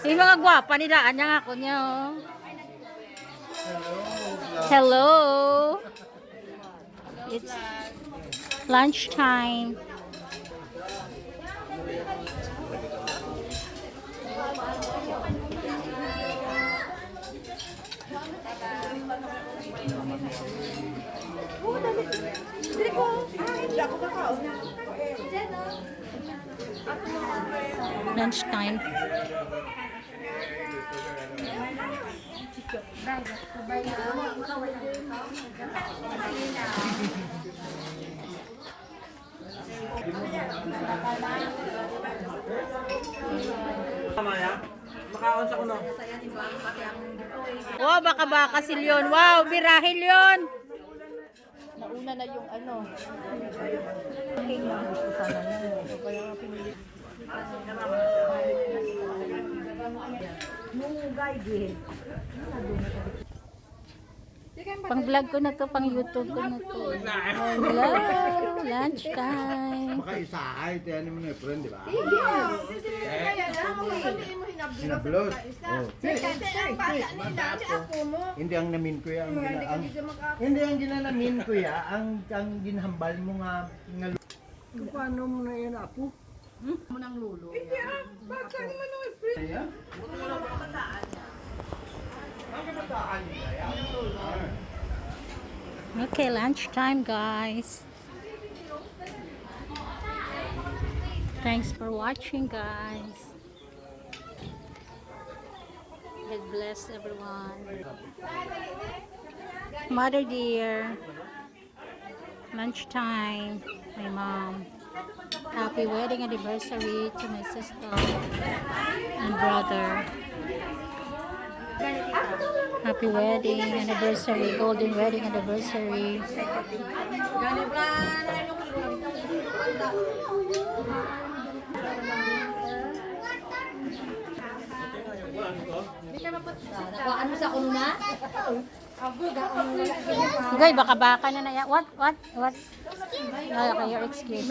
Yung mga gwapa ni daan niya ako niya. Oh. Hello. It's lunchtime. Lunchtime. Wow, baka silyon. Wow, birahil yun. Nauna na yung ano. Okay na. Pang vlog ko na to, pang YouTube ko na to. Hello, lunchtime. Baka isahay, tayo naman na friend, di ba? Hinablos. Hindi ang namin ko ya, hindi ang ginanamin ko ya, ang ginhambal mo nga paano mo na yan, apo? Mo nang lulo. Hindi baka naman ang friend. Ang kabataan niya, yan. Okay, lunchtime guys. Thanks for watching guys. God bless everyone. Mother dear. Lunchtime. My mom. Happy wedding anniversary to my sister and brother. Happy wedding anniversary, golden wedding anniversary. Ano sa kuna? Gay, baka na na yan. What? Okay, your excuse.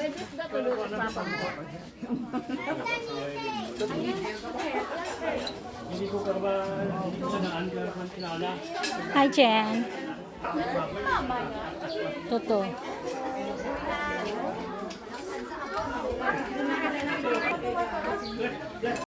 Hi, Jen. Toto.